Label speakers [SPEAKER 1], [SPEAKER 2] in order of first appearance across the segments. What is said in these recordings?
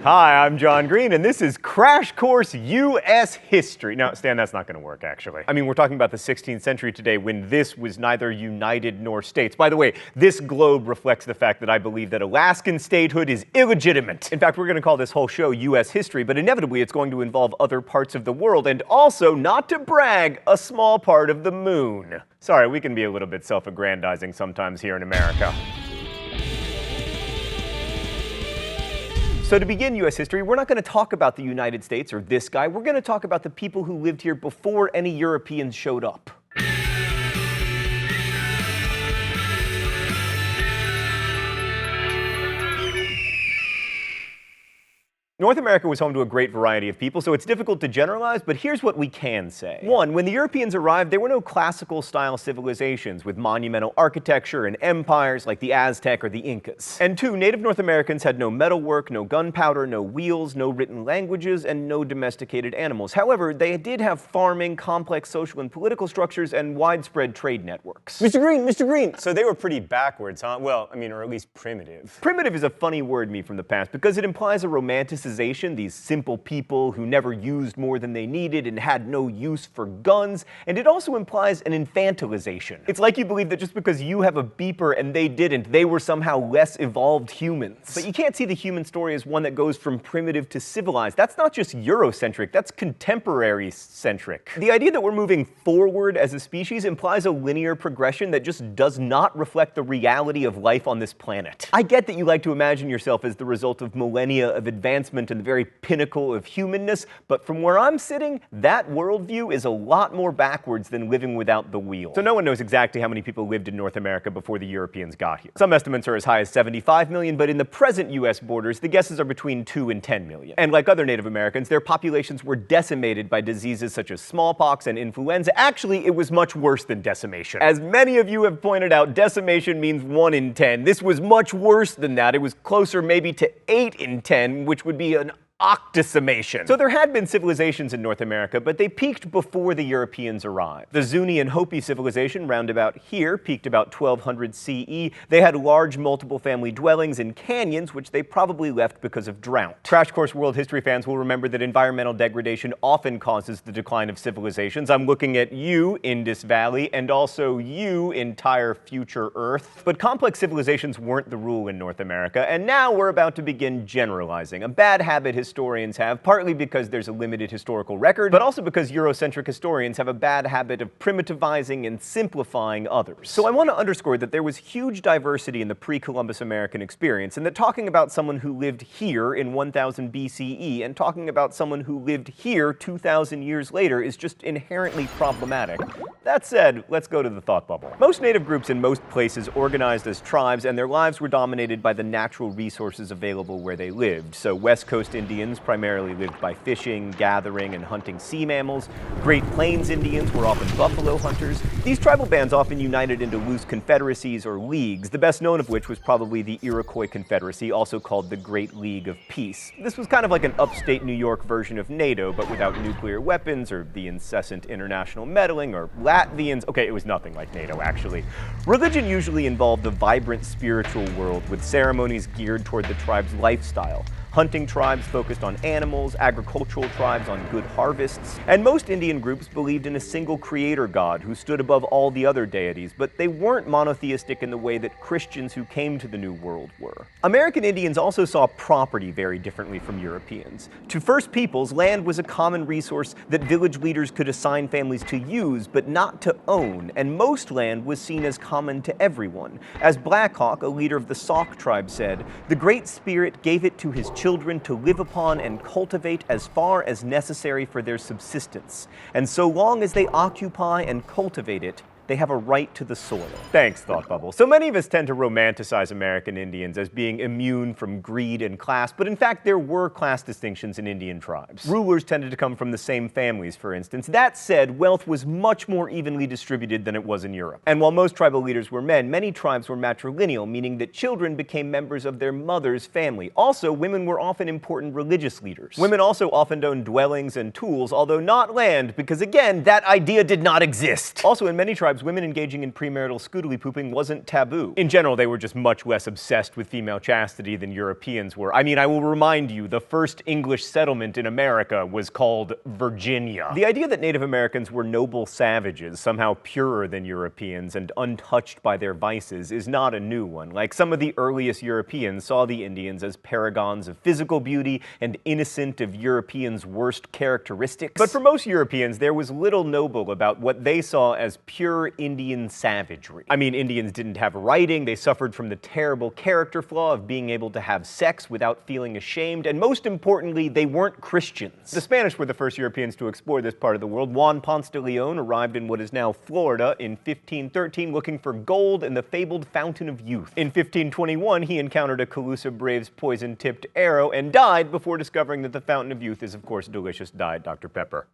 [SPEAKER 1] Hi, I'm John Green, and this is Crash Course U.S. History. Now, Stan, that's not going to work, actually. I mean, we're talking about the 16th century today when this was neither united nor states. By the way, this globe reflects the fact that I believe that Alaskan statehood is illegitimate. In fact, we're going to call this whole show U.S. History, but inevitably it's going to involve other parts of the world, and also, not to brag, a small part of the moon. Sorry, we can be a little bit self-aggrandizing sometimes here in America. So to begin U.S. history, we're not going to talk about the United States or this guy. We're going to talk about the people who lived here before any Europeans showed up. North America was home to a great variety of people, so it's difficult to generalize, but here's what we can say. One, when the Europeans arrived, there were no classical-style civilizations with monumental architecture and empires like the Aztec or the Incas. And two, native North Americans had no metalwork, no gunpowder, no wheels, no written languages, and no domesticated animals. However, they did have farming, complex social and political structures, and widespread trade networks.
[SPEAKER 2] Mr. Green! So they were pretty backwards, huh? Well, I mean, or at least primitive.
[SPEAKER 1] Primitive is a funny word, me, from the past, because it implies a romanticization. These simple people who never used more than they needed and had no use for guns, and it also implies an infantilization. It's like you believe that just because you have a beeper and they didn't, they were somehow less evolved humans. But you can't see the human story as one that goes from primitive to civilized. That's not just Eurocentric, that's contemporary-centric. The idea that we're moving forward as a species implies a linear progression that just does not reflect the reality of life on this planet. I get that you like to imagine yourself as the result of millennia of advancement and the very pinnacle of humanness, but from where I'm sitting, that worldview is a lot more backwards than living without the wheel. So no one knows exactly how many people lived in North America before the Europeans got here. Some estimates are as high as 75 million, but in the present US borders, the guesses are between 2 and 10 million. And like other Native Americans, their populations were decimated by diseases such as smallpox and influenza. Actually, it was much worse than decimation. As many of you have pointed out, decimation means 1 in 10. This was much worse than that. It was closer maybe to 8 in 10, which would be an octocimation. So there had been civilizations in North America, but they peaked before the Europeans arrived. The Zuni and Hopi civilization, round about here, peaked about 1200 CE. They had large multiple family dwellings in canyons, which they probably left because of drought. Crash Course World History fans will remember that environmental degradation often causes the decline of civilizations. I'm looking at you, Indus Valley, and also you, entire future Earth. But complex civilizations weren't the rule in North America, and now we're about to begin generalizing. A bad habit historians have, partly because there's a limited historical record, but also because Eurocentric historians have a bad habit of primitivizing and simplifying others. So I want to underscore that there was huge diversity in the pre-Columbus American experience, and that talking about someone who lived here in 1000 BCE and talking about someone who lived here 2,000 years later is just inherently problematic. That said, let's go to the thought bubble. Most native groups in most places organized as tribes, and their lives were dominated by the natural resources available where they lived. So West Coast Indians primarily lived by fishing, gathering, and hunting sea mammals. Great Plains Indians were often buffalo hunters. These tribal bands often united into loose confederacies or leagues, the best known of which was probably the Iroquois Confederacy, also called the Great League of Peace. This was kind of like an upstate New York version of NATO, but without nuclear weapons or the incessant international meddling or Latvians. Okay, it was nothing like NATO, actually. Religion usually involved a vibrant spiritual world with ceremonies geared toward the tribe's lifestyle. Hunting tribes focused on animals, agricultural tribes on good harvests, and most Indian groups believed in a single creator god who stood above all the other deities, but they weren't monotheistic in the way that Christians who came to the New World were. American Indians also saw property very differently from Europeans. To First Peoples, land was a common resource that village leaders could assign families to use, but not to own, and most land was seen as common to everyone. As Black Hawk, a leader of the Sauk tribe, said, "The Great Spirit gave it to his children to live upon and cultivate as far as necessary for their subsistence. And so long as they occupy and cultivate it, they have a right to the soil." Thanks, Thought Bubble. So many of us tend to romanticize American Indians as being immune from greed and class, but in fact there were class distinctions in Indian tribes. Rulers tended to come from the same families, for instance. That said, wealth was much more evenly distributed than it was in Europe. And while most tribal leaders were men, many tribes were matrilineal, meaning that children became members of their mother's family. Also, women were often important religious leaders. Women also often owned dwellings and tools, although not land, because again, that idea did not exist. Also, in many tribes, tribes, women engaging in premarital scoodly pooping wasn't taboo. In general, they were just much less obsessed with female chastity than Europeans were. I mean, I will remind you, the first English settlement in America was called Virginia. The idea that Native Americans were noble savages, somehow purer than Europeans and untouched by their vices, is not a new one. Like, some of the earliest Europeans saw the Indians as paragons of physical beauty and innocent of Europeans' worst characteristics. But for most Europeans, there was little noble about what they saw as pure Indian savagery. I mean, Indians didn't have writing, they suffered from the terrible character flaw of being able to have sex without feeling ashamed, and most importantly, they weren't Christians. The Spanish were the first Europeans to explore this part of the world. Juan Ponce de Leon arrived in what is now Florida in 1513 looking for gold in the fabled Fountain of Youth. In 1521, he encountered a Calusa brave's poison-tipped arrow and died before discovering that the Fountain of Youth is, of course, delicious Diet Dr. Pepper.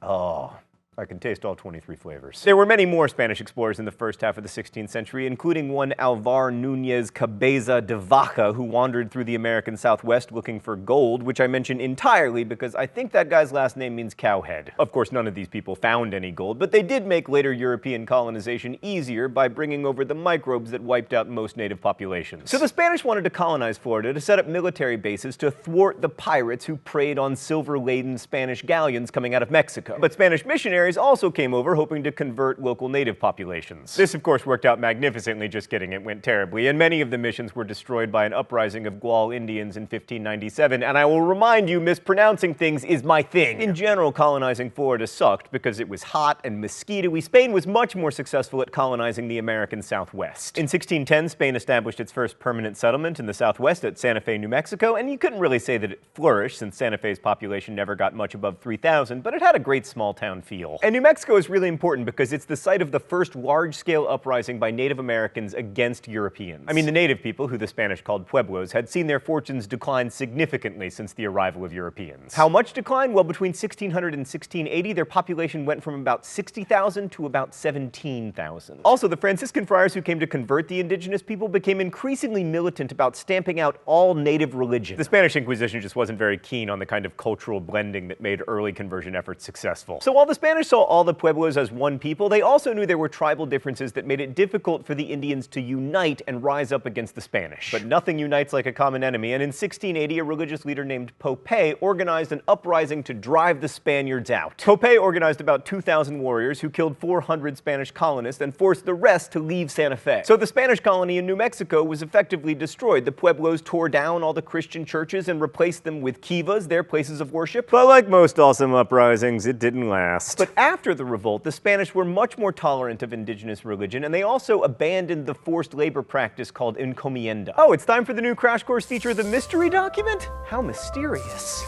[SPEAKER 1] Oh, I can taste all 23 flavors. There were many more Spanish explorers in the first half of the 16th century, including one Alvar Núñez Cabeza de Vaca, who wandered through the American Southwest looking for gold, which I mention entirely because I think that guy's last name means cowhead. Of course, none of these people found any gold, but they did make later European colonization easier by bringing over the microbes that wiped out most native populations. So the Spanish wanted to colonize Florida to set up military bases to thwart the pirates who preyed on silver-laden Spanish galleons coming out of Mexico. But Spanish missionaries also came over hoping to convert local native populations. This, of course, worked out magnificently. Just kidding, it went terribly, and many of the missions were destroyed by an uprising of Gual Indians in 1597, and I will remind you, mispronouncing things is my thing. In general, colonizing Florida sucked because it was hot and mosquito-y. Spain was much more successful at colonizing the American Southwest. In 1610, Spain established its first permanent settlement in the Southwest at Santa Fe, New Mexico, and you couldn't really say that it flourished since Santa Fe's population never got much above 3,000, but it had a great small-town feel. And New Mexico is really important because it's the site of the first large-scale uprising by Native Americans against Europeans. I mean, the native people, who the Spanish called pueblos, had seen their fortunes decline significantly since the arrival of Europeans. How much decline? Well, between 1600 and 1680, their population went from about 60,000 to about 17,000. Also, the Franciscan friars who came to convert the indigenous people became increasingly militant about stamping out all native religion. The Spanish Inquisition just wasn't very keen on the kind of cultural blending that made early conversion efforts successful. So while the Spanish saw all the pueblos as one people, they also knew there were tribal differences that made it difficult for the Indians to unite and rise up against the Spanish. But nothing unites like a common enemy, and in 1680, a religious leader named Pope organized an uprising to drive the Spaniards out. Pope organized about 2,000 warriors who killed 400 Spanish colonists and forced the rest to leave Santa Fe. So the Spanish colony in New Mexico was effectively destroyed. The pueblos tore down all the Christian churches and replaced them with kivas, their places of worship. But like most awesome uprisings, it didn't last. But after the revolt, the Spanish were much more tolerant of indigenous religion, and they also abandoned the forced labor practice called encomienda. Oh, it's time for the new Crash Course feature, the mystery document? How mysterious.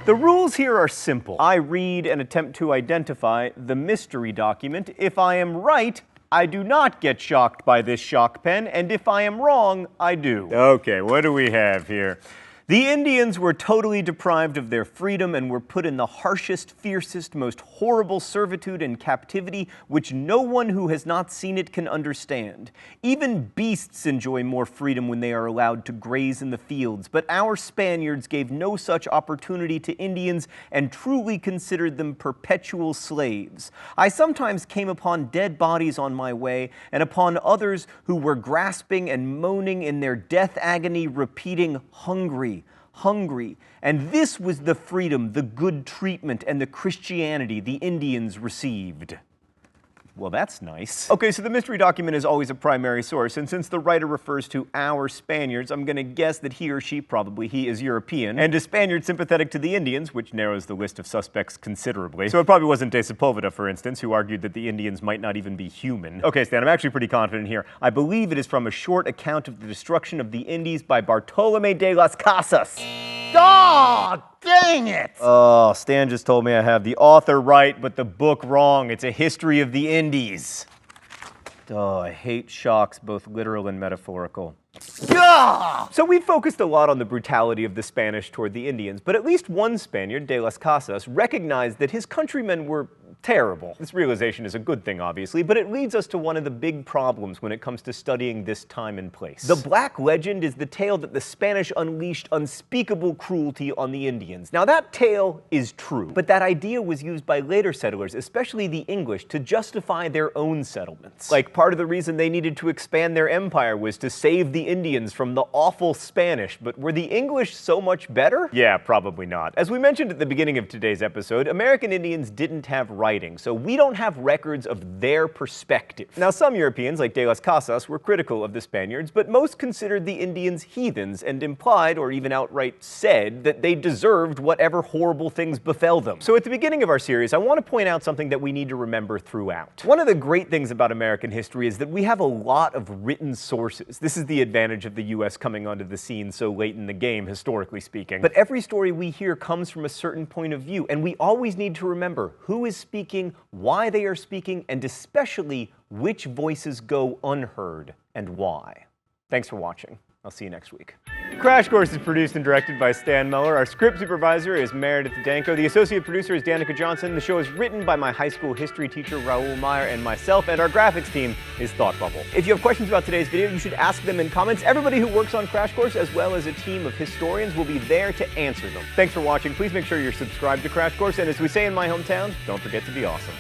[SPEAKER 1] The rules here are simple. I read and attempt to identify the mystery document. If I am right, I do not get shocked by this shock pen, and if I am wrong, I do. Okay, what do we have here? The Indians were totally deprived of their freedom and were put in the harshest, fiercest, most horrible servitude and captivity, which no one who has not seen it can understand. Even beasts enjoy more freedom when they are allowed to graze in the fields, but our Spaniards gave no such opportunity to Indians and truly considered them perpetual slaves. I sometimes came upon dead bodies on my way, and upon others who were grasping and moaning in their death agony, repeating, "Hungry, hungry." And this was the freedom, the good treatment, and the Christianity the Indians received. Well, that's nice. Okay, so the mystery document is always a primary source, and since the writer refers to our Spaniards, I'm gonna guess that he or she, probably he, is European, and a Spaniard sympathetic to the Indians, which narrows the list of suspects considerably. So it probably wasn't De Sepulveda, for instance, who argued that the Indians might not even be human. Okay, Stan, I'm actually pretty confident here. I believe it is from a short account of the destruction of the Indies by Bartolomé de las Casas. Oh, dang it! Oh, Stan just told me I have the author right, but the book wrong. It's a history of the Indies. Oh, I hate shocks, both literal and metaphorical. So we focused a lot on the brutality of the Spanish toward the Indians, but at least one Spaniard, de las Casas, recognized that his countrymen were terrible. This realization is a good thing, obviously, but it leads us to one of the big problems when it comes to studying this time and place. The Black Legend is the tale that the Spanish unleashed unspeakable cruelty on the Indians. Now, that tale is true, but that idea was used by later settlers, especially the English, to justify their own settlements. Like, part of the reason they needed to expand their empire was to save the Indians from the awful Spanish. But were the English so much better? Yeah, probably not. As we mentioned at the beginning of today's episode, American Indians didn't have writing, so we don't have records of their perspective. Now, some Europeans, like De las Casas, were critical of the Spaniards, but most considered the Indians heathens and implied, or even outright said, that they deserved whatever horrible things befell them. So at the beginning of our series, I want to point out something that we need to remember throughout. One of the great things about American history is that we have a lot of written sources. This is the advantage of the US coming onto the scene so late in the game, historically speaking. But every story we hear comes from a certain point of view, and we always need to remember who is speaking, why they are speaking, and especially which voices go unheard and why. Thanks for watching. I'll see you next week. Crash Course is produced and directed by Stan Muller. Our script supervisor is Meredith Danko. The associate producer is Danica Johnson. The show is written by my high school history teacher, Raul Meyer, and myself, and our graphics team is Thought Bubble. If you have questions about today's video, you should ask them in comments. Everybody who works on Crash Course, as well as a team of historians, will be there to answer them. Thanks for watching. Please make sure you're subscribed to Crash Course, and as we say in my hometown, don't forget to be awesome.